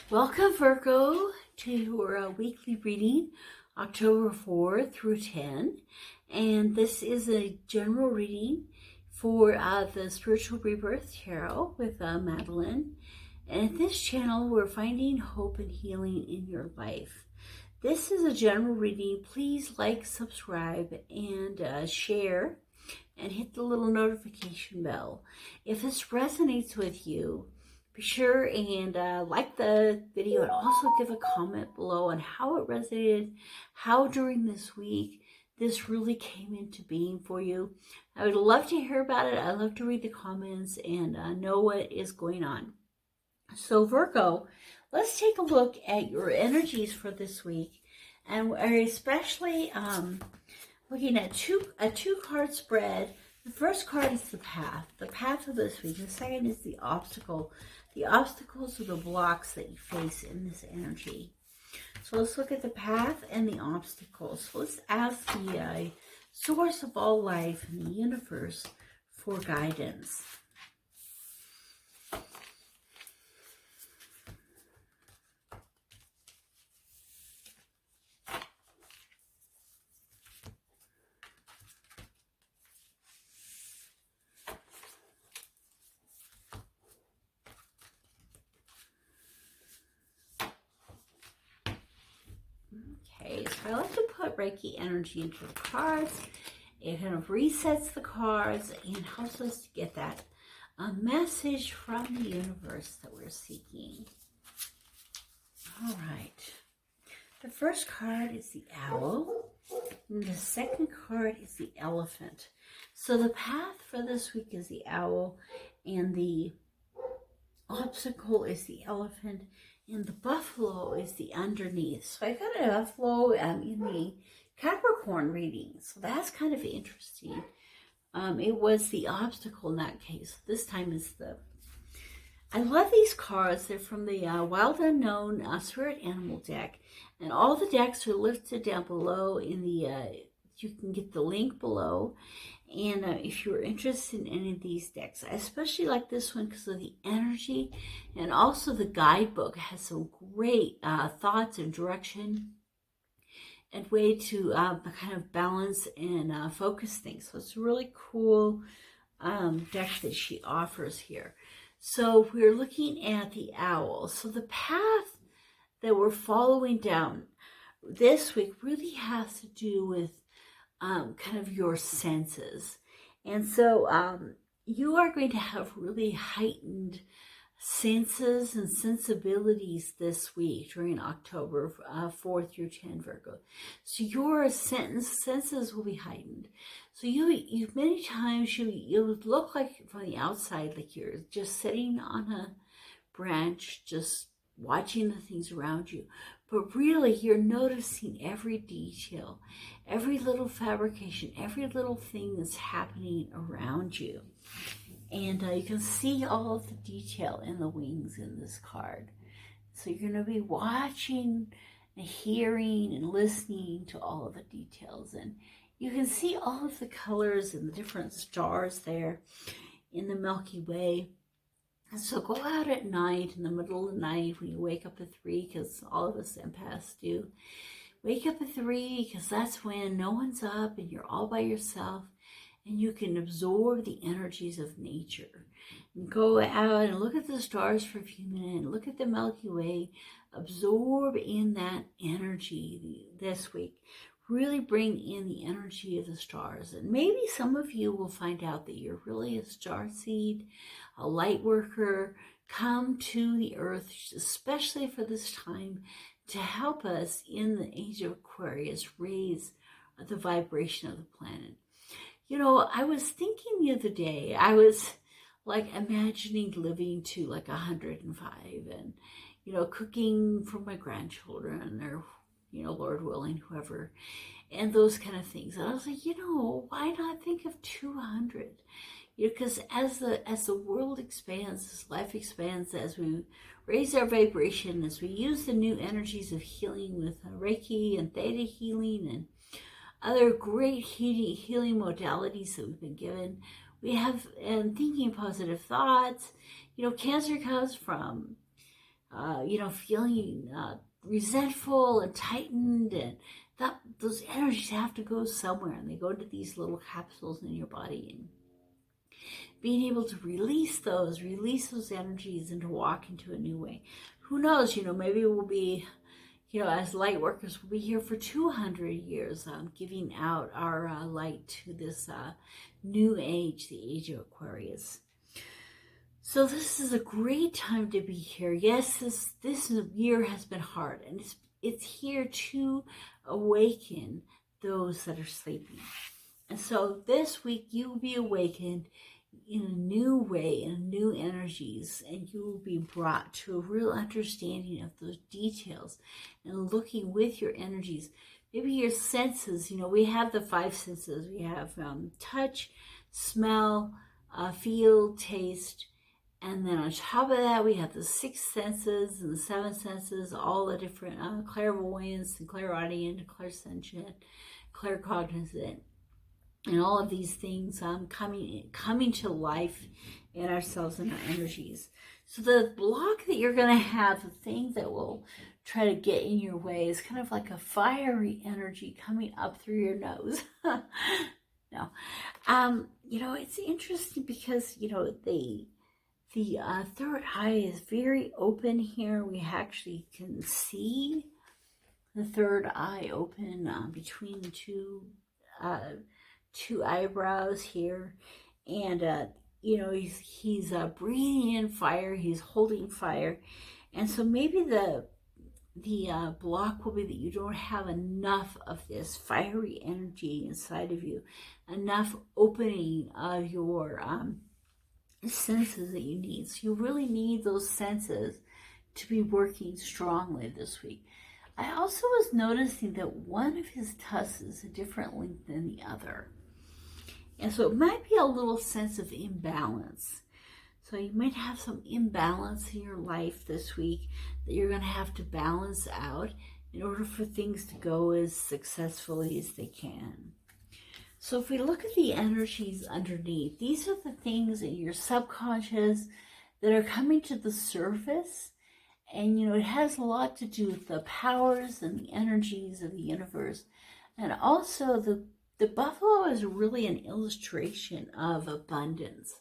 Welcome, Virgo, to your weekly reading, October 4 through 10. And this is a general reading for the Spiritual Rebirth Tarot with Madelyn. And at this channel, we're finding hope and healing in your life. This is a general reading. Please like, subscribe, and share, and hit the little notification bell. If this resonates with you, be sure and like the video, and also give a comment below on how it resonated, how during this week this really came into being for you. I would love to hear about it. I love to read the comments and know what is going on. So Virgo, let's take a look at your energies for this week, and we're especially looking at a two-card spread. The first card is the path of this week. The second is the obstacle. The obstacles are the blocks that you face in this energy. So let's look at the path and the obstacles. So let's ask the source of all life in the universe for guidance. So I like to put Reiki energy into the cards. It kind of resets the cards and helps us to get that message from the universe that we're seeking. All right. The first card is the owl, and the second card is the elephant. So the path for this week is the owl, and the obstacle is the elephant, and the buffalo is the underneath. So I got a buffalo in the Capricorn reading. So that's kind of interesting. It was the obstacle in that case. This time is the... I love these cards. They're from the Wild Unknown Spirit Animal deck. And all the decks are listed down below in the... you can get the link below. And if you're interested in any of these decks, I especially like this one because of the energy, and also the guidebook has some great thoughts and direction and way to kind of balance and focus things. So it's a really cool deck that she offers here. So we're looking at the owl. So the path that we're following down this week really has to do with kind of your senses. And so you are going to have really heightened senses and sensibilities this week during October 4 through 10, Virgo. So your senses will be heightened. So you many times you look like from the outside like you're just sitting on a branch, just watching the things around you. But really, you're noticing every detail, every little fabrication, every little thing that's happening around you. And you can see all of the detail in the wings in this card. So you're going to be watching and hearing and listening to all of the details. And you can see all of the colors and the different stars there in the Milky Way. And so go out at night, in the middle of the night, when you wake up at 3, because all of us empaths do. Wake up at 3, because that's when no one's up and you're all by yourself, and you can absorb the energies of nature. And go out and look at the stars for a few minutes, look at the Milky Way, absorb in that energy this week. Really bring in the energy of the stars. And maybe some of you will find out that you're really a star seed, a light worker, come to the earth, especially for this time, to help us in the age of Aquarius raise the vibration of the planet. You know, I was thinking the other day, I was like imagining living to like 105 and, you know, cooking for my grandchildren or, you know, Lord willing, whoever, and those kind of things. And I was like, you know, why not think of 200? You know, because as the world expands, as life expands, as we raise our vibration, as we use the new energies of healing with Reiki and Theta healing and other great healing modalities that we've been given, we have, and thinking positive thoughts. You know, Cancer comes from you know, feeling resentful and tightened, and those energies have to go somewhere, and they go to these little capsules in your body, and being able to release those energies and to walk into a new way. Who knows, you know, maybe we'll be, you know, as light workers, we'll be here for 200 years, giving out our light to this new age, the age of Aquarius. So this is a great time to be here. Yes, this year has been hard, and it's here to awaken those that are sleeping. And so this week you will be awakened in a new way, in new energies, and you will be brought to a real understanding of those details and looking with your energies. Maybe your senses, you know, we have the 5 senses. We have touch, smell, feel, taste, and then on top of that we have the 6 senses and the 7 senses, all the different clairvoyance and clairaudient, clairsentient, claircognizant, and all of these things coming to life in ourselves and our energies. So the block that you're going to have, the thing that will try to get in your way, is kind of like a fiery energy coming up through your nose. No. You know, it's interesting because, you know, the third eye is very open here. We actually can see the third eye open between the two eyebrows here, and you know, he's breathing in fire, he's holding fire. And so maybe the block will be that you don't have enough of this fiery energy inside of you, enough opening of your senses that you need. So you really need those senses to be working strongly this week. I also was noticing that one of his tusks is a different length than the other. And so it might be a little sense of imbalance. So you might have some imbalance in your life this week that you're going to have to balance out in order for things to go as successfully as they can. So if we look at the energies underneath, these are the things in your subconscious that are coming to the surface. And, you know, it has a lot to do with the powers and the energies of the universe. And also the buffalo is really an illustration of abundance.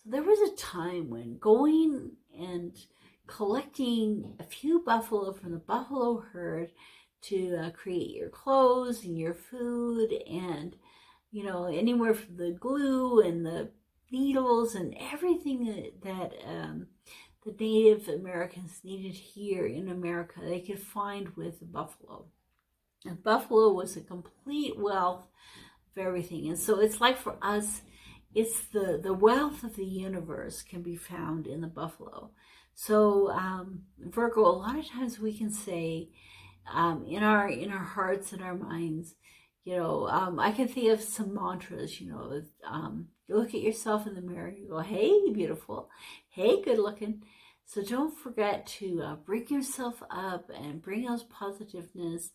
So there was a time when going and collecting a few buffalo from the buffalo herd to create your clothes and your food, and, you know, anywhere from the glue and the needles and everything that the Native Americans needed here in America, they could find with the buffalo. And buffalo was a complete wealth of everything. And so it's like for us, it's the wealth of the universe can be found in the buffalo. So Virgo, a lot of times we can say in our hearts and our minds, you know, I can think of some mantras, you know, you look at yourself in the mirror, you go, hey, beautiful, hey, good looking. So don't forget to bring yourself up and bring those positiveness.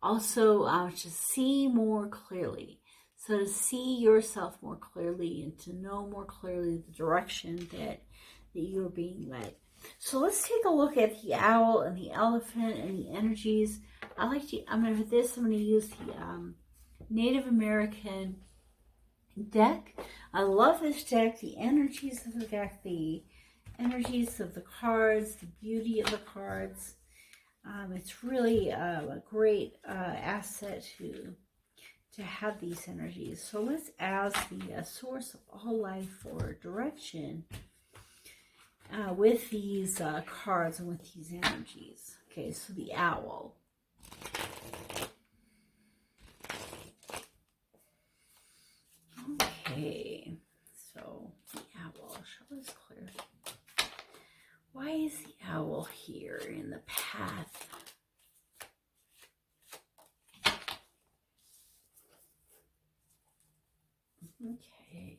Also, to see more clearly. So to see yourself more clearly and to know more clearly the direction that you're being led. So let's take a look at the owl and the elephant and the energies. I'm going to use the Native American deck. I love this deck, the energies of the deck, the energies of the cards, the beauty of the cards. It's really a great asset to have these energies. So let's ask the source of all life for direction with these cards and with these energies. Okay, so the owl. Okay, so the owl, show us clear. Why is the owl here in the path? Okay.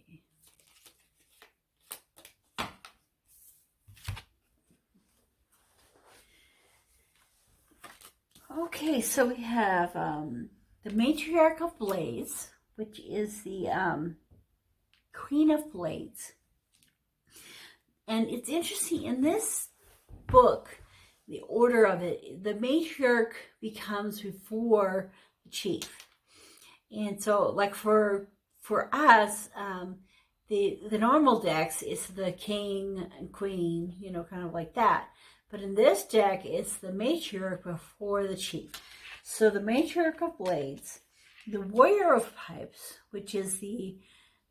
Okay, so we have the Matriarch of Blades, which is the Queen of Blades. And it's interesting, in this book, the order of it, the matriarch becomes before the chief. And so, like for us, the normal decks, it's the king and queen, you know, kind of like that. But in this deck, it's the matriarch before the chief. So the matriarch of blades, the warrior of pipes, which is the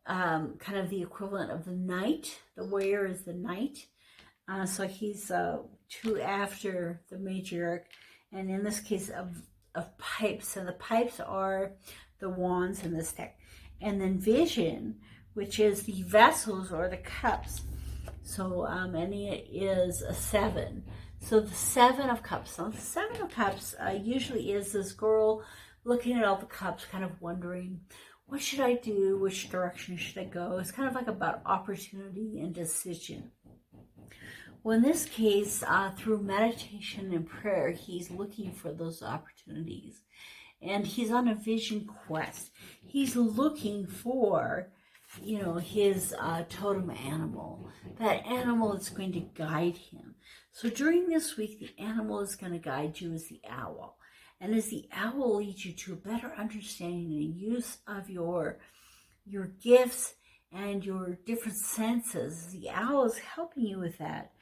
kind of the equivalent of the knight. The warrior is the knight. So he's 2 after the matriarch. And in this case of pipes. And the pipes are the wands in this deck. And then vision, which is the vessels or the cups. So, and it is a 7. So the 7 of cups. So the 7 of cups usually is this girl looking at all the cups, kind of wondering, what should I do? Which direction should I go? It's kind of like about opportunity and decision. Well, in this case, through meditation and prayer, he's looking for those opportunities. And he's on a vision quest. He's looking for, you know, his totem animal. That animal is going to guide him. So during this week, the animal is going to guide you as the owl. And as the owl leads you to a better understanding and use of your gifts and your different senses, the owl is helping you with that.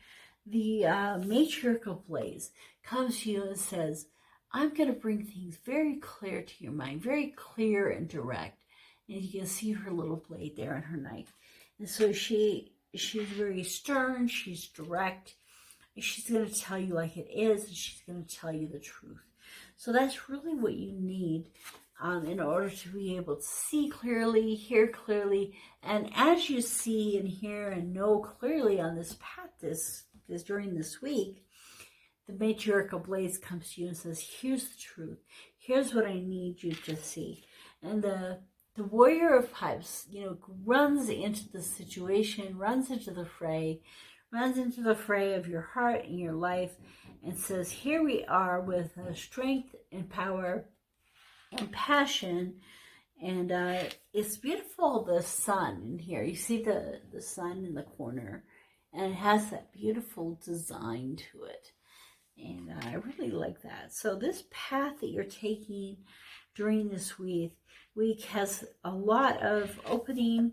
The matriarchal blaze comes to you and says, I'm going to bring things very clear to your mind, very clear and direct. And you can see her little blade there in her knife. And so she's very stern, she's direct, and she's going to tell you like it is, and she's going to tell you the truth. So that's really what you need in order to be able to see clearly, hear clearly. And as you see and hear and know clearly on this path during this week, the matriarchal blaze comes to you and says, here's the truth. Here's what I need you to see. And the warrior of pipes, you know, runs into the situation, runs into the fray of your heart and your life, and says, here we are with strength and power and passion. And it's beautiful, the sun in here. You see the sun in the corner, and it has that beautiful design to it. And I really like that. So this path that you're taking during this week has a lot of opening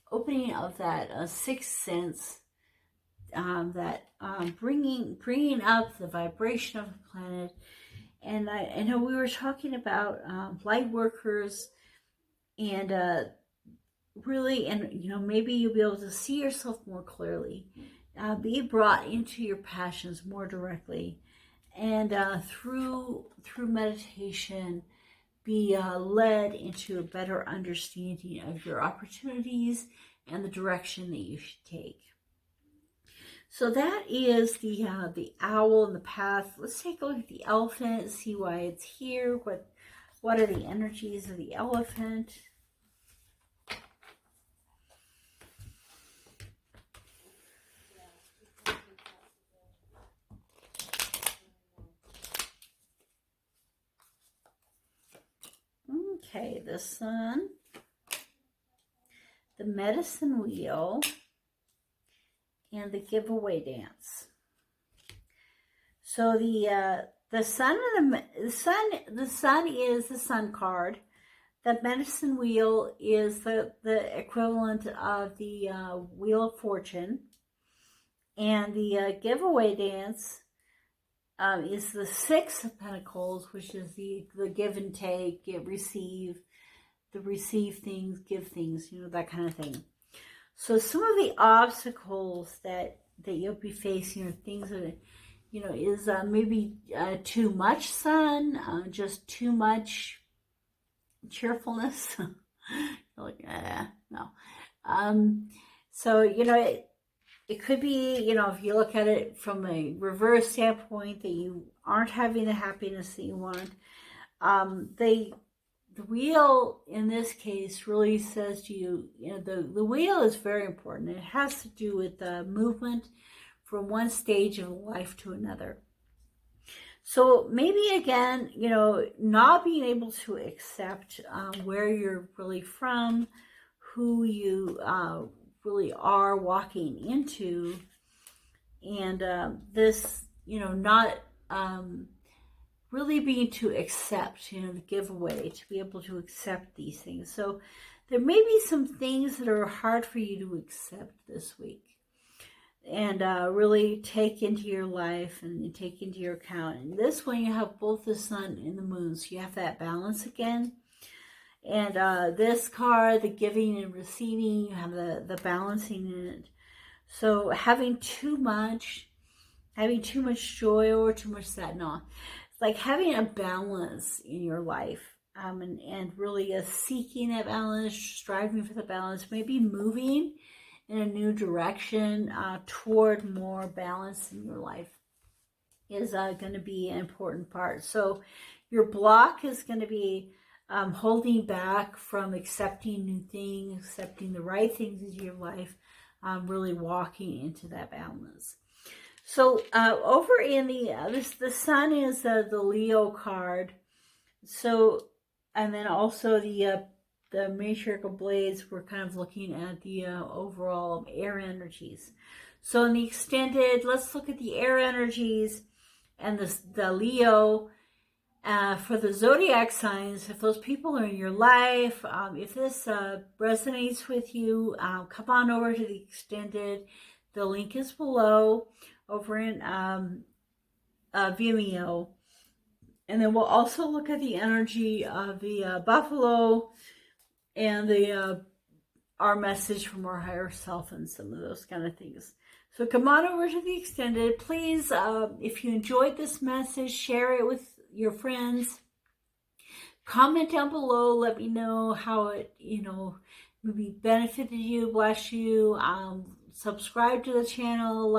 of that sixth sense, that bringing up the vibration of the planet. And I know we were talking about light workers, and really, and you know, maybe you'll be able to see yourself more clearly, be brought into your passions more directly, and through meditation, be led into a better understanding of your opportunities and the direction that you should take. So that is the owl and the path. Let's take a look at the elephant, see why it's here. What are the energies of the elephant? Okay, the sun, the medicine wheel, and the giveaway dance. So the sun is the sun card. The medicine wheel is the equivalent of the Wheel of Fortune, and the giveaway dance is the Six of Pentacles, which is the give and take, receive things, give things, you know, that kind of thing. So some of the obstacles that you'll be facing are things that, you know, is maybe too much sun, just too much cheerfulness. You're like, no. So, you know, it could be, you know, if you look at it from a reverse standpoint, that you aren't having the happiness that you want. The wheel in this case really says to you, you know, the wheel is very important. It has to do with the movement from one stage of life to another. So maybe again, you know, not being able to accept where you're really from, who you really are walking into, and this not really being to accept, the giveaway, to be able to accept these things. So there may be some things that are hard for you to accept this week, and really take into your life and take into your account. And this one, you have both the sun and the moon, so you have that balance again. And this card, the giving and receiving, you have the balancing in it. So having too much joy or too much sadness, no. It's like having a balance in your life, and really seeking that balance, striving for the balance, maybe moving in a new direction toward more balance in your life is going to be an important part. So your block is going to be holding back from accepting new things, accepting the right things into your life, really walking into that balance. So over in the sun is the Leo card. So, and then also the matriarchal blades, we're kind of looking at the overall air energies. So in the extended, let's look at the air energies and the Leo. For the zodiac signs, if those people are in your life, if this resonates with you, come on over to the extended. The link is below over in Vimeo. And then we'll also look at the energy of the buffalo and our message from our higher self and some of those kind of things. So come on over to the extended. Please, if you enjoyed this message, share it with your friends. Comment down below. Let me know how it, maybe benefited you, bless you. Subscribe to the channel,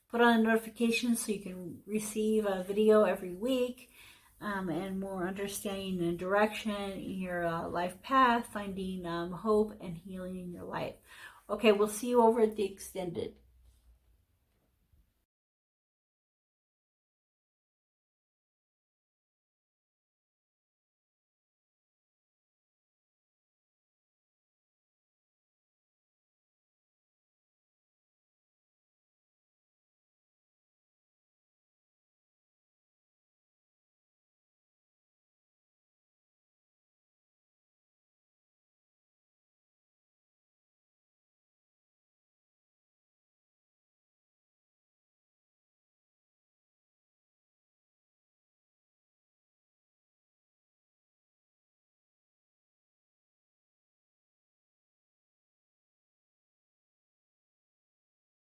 put on notifications so you can receive a video every week, and more understanding and direction in your life path, finding hope and healing in your life. Okay, we'll see you over at the extended.